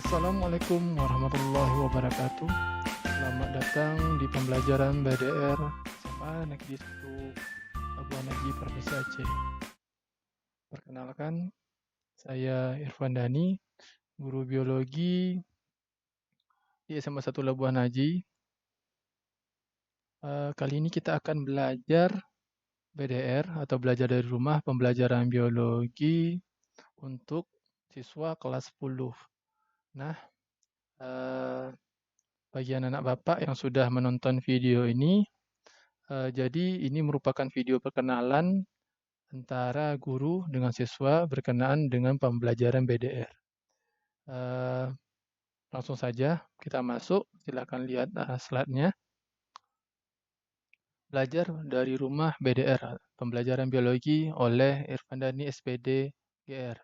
Assalamualaikum warahmatullahi wabarakatuh. Selamat datang di pembelajaran BDR SMA Negeri 1 Labuan Haji Provinsi Aceh. Perkenalkan, saya Irfan Dani, guru biologi di SMA 1 Labuan Haji. Kali ini kita akan belajar BDR atau belajar dari rumah pembelajaran biologi untuk siswa kelas 10. Nah, bagi anak-anak Bapak yang sudah menonton video ini, jadi ini merupakan video perkenalan antara guru dengan siswa berkenaan dengan pembelajaran BDR. Langsung saja kita masuk, silakan lihat slide-nya. Belajar dari rumah BDR, pembelajaran biologi oleh Irfan Dani SPD GR.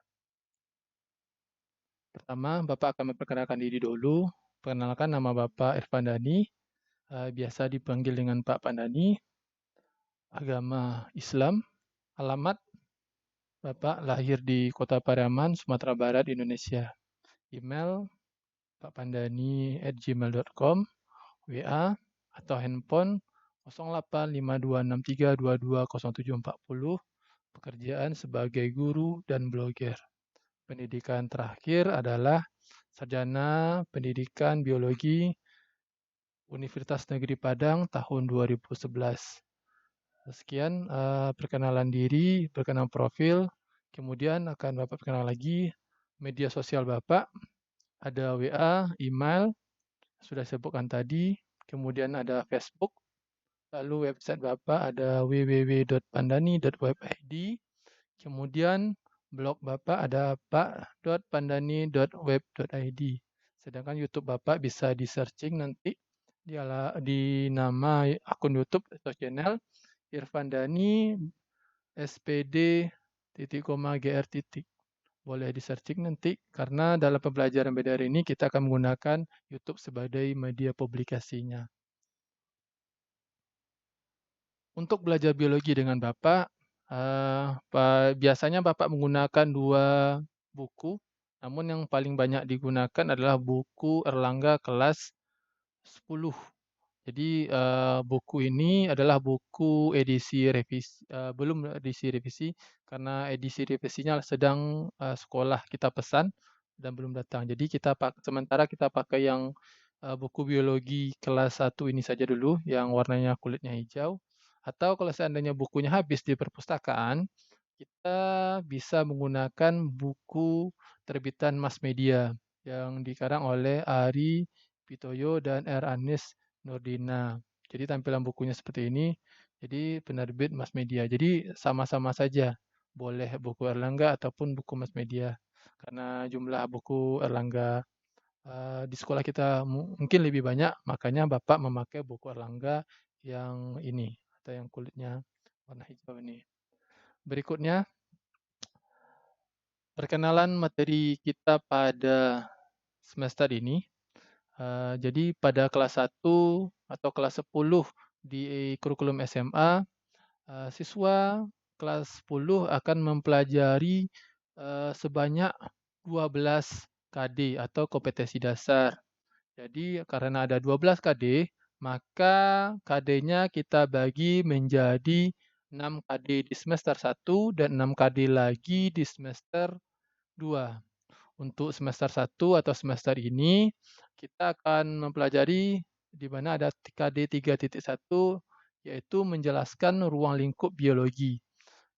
Pertama, Bapak akan memperkenalkan diri dulu. Perkenalkan, nama Bapak Irfan Dani, biasa dipanggil dengan Pak Pandani. Agama Islam, alamat Bapak lahir di Kota Pariaman, Sumatera Barat, Indonesia. Email pakpandani@gmail.com, WA atau handphone 085263220740, pekerjaan sebagai guru dan blogger. Pendidikan terakhir adalah sarjana pendidikan biologi Universitas Negeri Padang tahun 2011. Sekian perkenalan diri, perkenalan profil, kemudian akan Bapak perkenalkan lagi media sosial Bapak, ada WA, email, sudah disebutkan tadi, kemudian ada Facebook, lalu website Bapak ada www.pandani.web.id, kemudian blog Bapak ada pak.pandani.web.id. Sedangkan YouTube Bapak bisa di-searching nanti di nama akun YouTube atau channel Irfan Dani SPD titik koma GR titik. Boleh di-searching nanti karena dalam pembelajaran BDR ini kita akan menggunakan YouTube sebagai media publikasinya. Untuk belajar biologi dengan Bapak, biasanya Bapak menggunakan 2 buku, namun yang paling banyak digunakan adalah buku Erlangga kelas 10. Jadi, buku ini adalah buku edisi revisi, belum edisi revisi, karena edisi revisinya sedang, sekolah kita pesan dan belum datang. Jadi sementara kita pakai yang, buku biologi kelas 1 ini saja dulu, yang warnanya kulitnya hijau. Atau kalau seandainya bukunya habis di perpustakaan, kita bisa menggunakan buku terbitan Mass Media yang dikarang oleh Ari Pitoyo dan R. Anis Nurdina. Jadi tampilan bukunya seperti ini, jadi penerbit Mass Media. Jadi sama-sama saja, boleh buku Erlangga ataupun buku Mass Media. Karena jumlah buku Erlangga di sekolah kita mungkin lebih banyak, makanya Bapak memakai buku Erlangga yang ini, atau yang kulitnya warna hijau ini. Berikutnya, perkenalan materi kita pada semester ini. Jadi pada kelas 1 atau kelas 10 di kurikulum SMA, siswa kelas 10 akan mempelajari, sebanyak 12 KD atau kompetensi dasar. Jadi karena ada 12 KD, maka KD-nya kita bagi menjadi 6 KD di semester 1 dan 6 KD lagi di semester 2. Untuk semester 1 atau semester ini, kita akan mempelajari di mana ada KD 3.1, yaitu menjelaskan ruang lingkup biologi,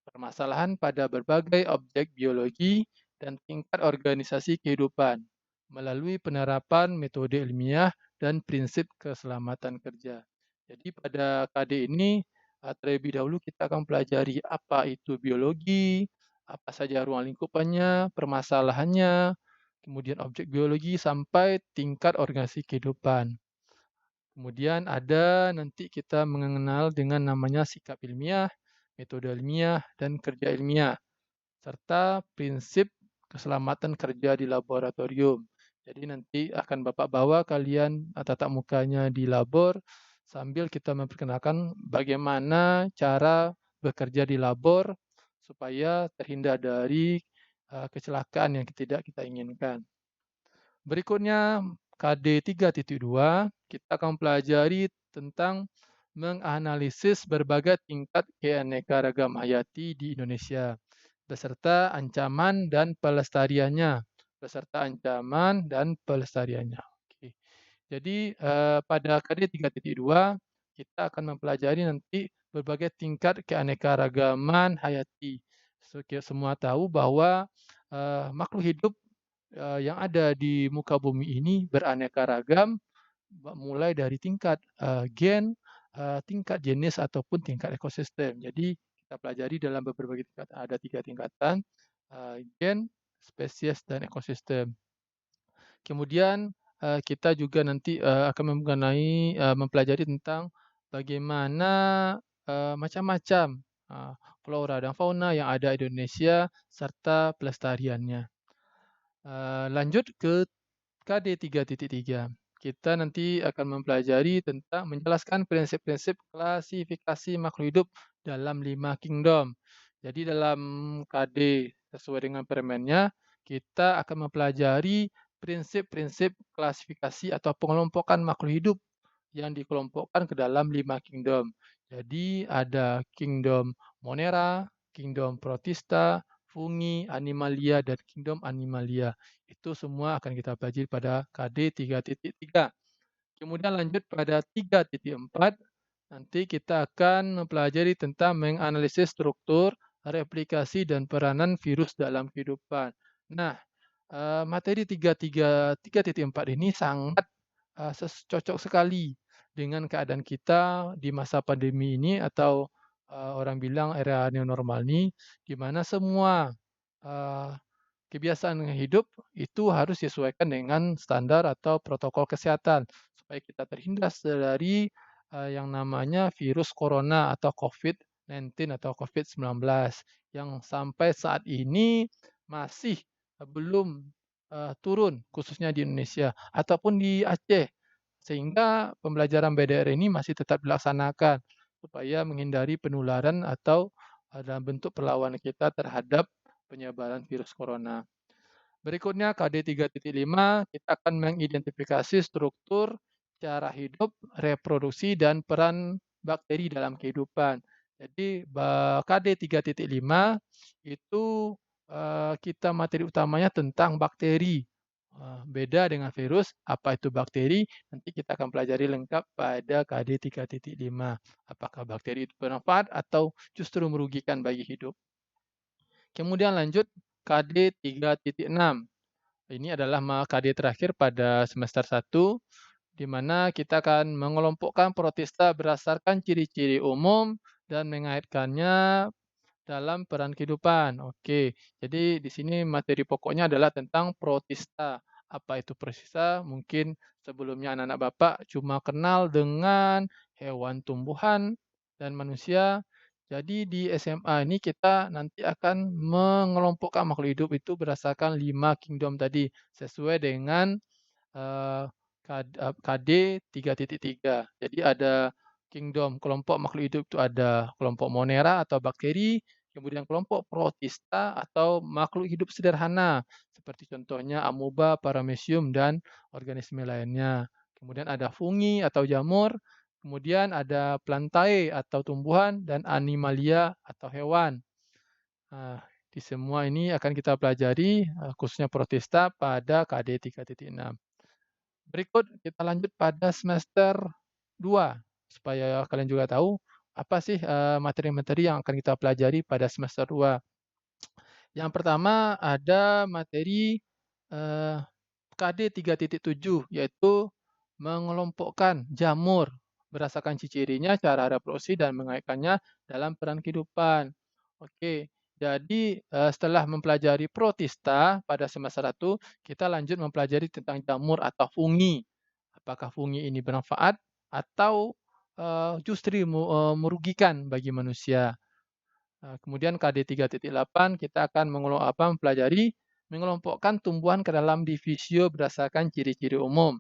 permasalahan pada berbagai objek biologi, dan tingkat organisasi kehidupan melalui penerapan metode ilmiah dan prinsip keselamatan kerja. Jadi pada KD ini, terlebih dahulu kita akan pelajari apa itu biologi, apa saja ruang lingkupannya, permasalahannya, kemudian objek biologi sampai tingkat organisasi kehidupan. Kemudian ada nanti kita mengenal dengan namanya sikap ilmiah, metode ilmiah, dan kerja ilmiah, serta prinsip keselamatan kerja di laboratorium. Jadi nanti akan Bapak bawa kalian tatap mukanya di labor sambil kita memperkenalkan bagaimana cara bekerja di labor supaya terhindar dari kecelakaan yang tidak kita inginkan. Berikutnya KD 3.2 kita akan pelajari tentang menganalisis berbagai tingkat keanekaragam hayati di Indonesia beserta ancaman dan pelestariannya. Beserta ancaman dan pelestariannya. Oke. Jadi, pada KD 3.2 kita akan mempelajari nanti berbagai tingkat keanekaragaman hayati. Semua tahu bahwa, makhluk hidup yang ada di muka bumi ini beraneka ragam, mulai dari tingkat, gen, tingkat jenis ataupun tingkat ekosistem. Jadi kita pelajari dalam berbagai tingkat, ada 3 tingkatan, gen, spesies, dan ekosistem. Kemudian, kita juga nanti, akan mempelajari tentang bagaimana, macam-macam, flora dan fauna yang ada di Indonesia serta pelestariannya. Lanjut ke KD 3.3. Kita nanti akan mempelajari tentang menjelaskan prinsip-prinsip klasifikasi makhluk hidup dalam 5 kingdom. Jadi dalam KD sesuai dengan permennya, kita akan mempelajari prinsip-prinsip klasifikasi atau pengelompokan makhluk hidup yang dikelompokkan ke dalam 5 kingdom. Jadi ada kingdom Monera, kingdom Protista, Fungi, Animalia, dan kingdom Animalia. Itu semua akan kita pelajari pada KD 3.3. Kemudian lanjut pada 3.4, nanti kita akan mempelajari tentang menganalisis struktur, replikasi, dan peranan virus dalam kehidupan. Nah, materi 3.4 ini sangat cocok sekali dengan keadaan kita di masa pandemi ini atau, orang bilang era new normal ini, di mana semua, eee, kebiasaan hidup itu harus disesuaikan dengan standar atau protokol kesehatan, supaya kita terhindar dari, yang namanya virus corona atau COVID-19 atau COVID-19 yang sampai saat ini masih, belum, turun khususnya di Indonesia ataupun di Aceh. Sehingga pembelajaran BDR ini masih tetap dilaksanakan supaya menghindari penularan atau, dalam bentuk perlawanan kita terhadap penyebaran virus corona. Berikutnya KD 3.5 kita akan mengidentifikasi struktur, cara hidup, reproduksi, dan peran bakteri dalam kehidupan. Jadi KD 3.5 itu, kita materi utamanya tentang bakteri. Beda dengan virus, apa itu bakteri, nanti kita akan pelajari lengkap pada KD 3.5. Apakah bakteri itu bermanfaat atau justru merugikan bagi hidup. Kemudian lanjut KD 3.6. Ini adalah KD terakhir pada semester 1, di mana kita akan mengelompokkan protista berdasarkan ciri-ciri umum dan mengaitkannya dalam peran kehidupan. Oke, jadi di sini materi pokoknya adalah tentang protista. Apa itu protista? Mungkin sebelumnya anak-anak Bapak cuma kenal dengan hewan tumbuhan dan manusia. Jadi di SMA ini kita nanti akan mengelompokkan makhluk hidup itu berdasarkan 5 kingdom tadi, sesuai dengan eee, KD 3.3. Jadi ada kingdom kelompok makhluk hidup itu ada kelompok Monera atau bakteri, kemudian kelompok Protista atau makhluk hidup sederhana, seperti contohnya amoeba, paramecium, dan organisme lainnya. Kemudian ada fungi atau jamur, kemudian ada plantae atau tumbuhan, dan animalia atau hewan. Nah, di semua ini akan kita pelajari, khususnya Protista pada KD 3.6. Berikut kita lanjut pada semester 2, supaya kalian juga tahu apa sih, materi-materi yang akan kita pelajari pada semester 2. Yang pertama ada materi, eee, KD 3.7, yaitu mengelompokkan jamur berdasarkan ciri-cirinya, cara reproduksi, dan mengaitkannya dalam peran kehidupan. Oke, jadi, setelah mempelajari protista pada semester 1, kita lanjut mempelajari tentang jamur atau fungi. Apakah fungi ini bermanfaat atau, justru merugikan bagi manusia. Kemudian KD 3.8 kita akan mempelajari mengelompokkan tumbuhan ke dalam divisio berdasarkan ciri-ciri umum.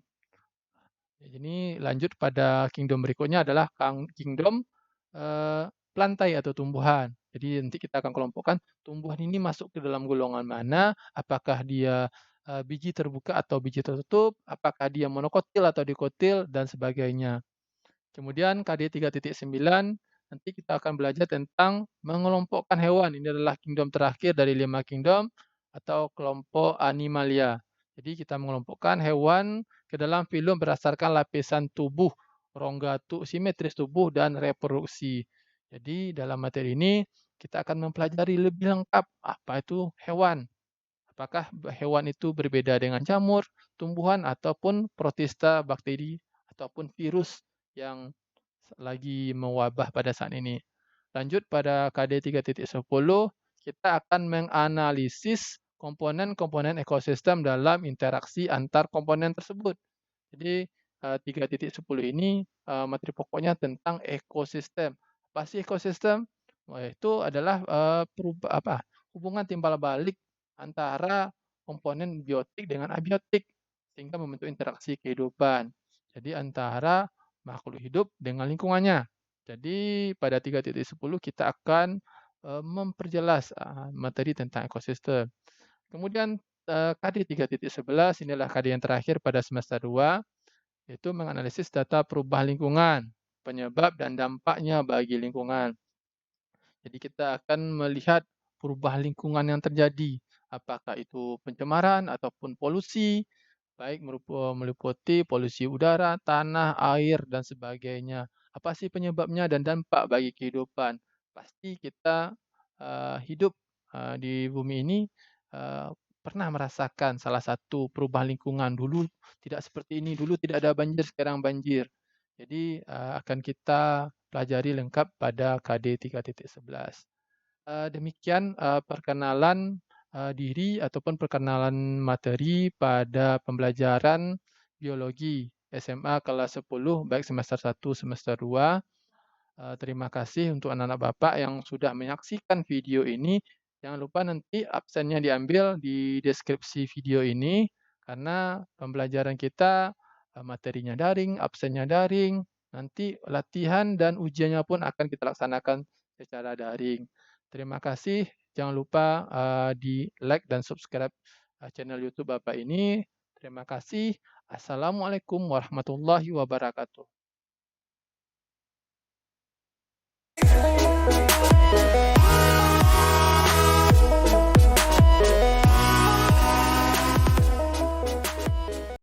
Ini lanjut pada kingdom berikutnya adalah kingdom, plantae atau tumbuhan. Jadi nanti kita akan kelompokkan tumbuhan ini masuk ke dalam golongan mana, apakah dia biji terbuka atau biji tertutup, apakah dia monokotil atau dikotil, dan sebagainya. Kemudian KD3.9 nanti kita akan belajar tentang mengelompokkan hewan. Ini adalah kingdom terakhir dari 5 kingdom atau kelompok Animalia. Jadi kita mengelompokkan hewan ke dalam filum berdasarkan lapisan tubuh, rongga simetris tubuh, dan reproduksi. Jadi dalam materi ini kita akan mempelajari lebih lengkap apa itu hewan. Apakah hewan itu berbeda dengan jamur, tumbuhan, ataupun protista, bakteri, ataupun virus yang lagi mewabah pada saat ini. Lanjut pada KD3.10, kita akan menganalisis komponen-komponen ekosistem dalam interaksi antar komponen tersebut. Jadi 3.10 ini materi pokoknya tentang ekosistem. Apa sih ekosistem? Wah, itu adalah hubungan timbal balik antara komponen biotik dengan abiotik sehingga membentuk interaksi kehidupan. Jadi antara makhluk hidup dengan lingkungannya. Jadi pada 3.10 kita akan memperjelas materi tentang ekosistem. Kemudian KD 3.11 inilah KD yang terakhir pada semester 2, yaitu menganalisis data perubahan lingkungan, penyebab dan dampaknya bagi lingkungan. Jadi kita akan melihat perubahan lingkungan yang terjadi, apakah itu pencemaran ataupun polusi, baik meliputi polusi udara, tanah, air, dan sebagainya. Apa sih penyebabnya dan dampak bagi kehidupan? Pasti kita hidup di bumi ini eee, pernah merasakan salah satu perubahan lingkungan. Dulu tidak seperti ini, dulu tidak ada banjir, sekarang banjir. Jadi akan kita pelajari lengkap pada KD 3.11. Demikian perkenalan diri ataupun perkenalan materi pada pembelajaran biologi SMA kelas 10 baik semester 1, semester 2. Terima kasih untuk anak-anak Bapak yang sudah menyaksikan video ini. Jangan lupa nanti absennya diambil di deskripsi video ini, karena pembelajaran kita, materinya daring, absennya daring, nanti latihan dan ujiannya pun akan kita laksanakan secara daring. Terima kasih, jangan lupa, di-like dan subscribe, channel YouTube Bapak ini. Terima kasih. Assalamualaikum warahmatullahi wabarakatuh.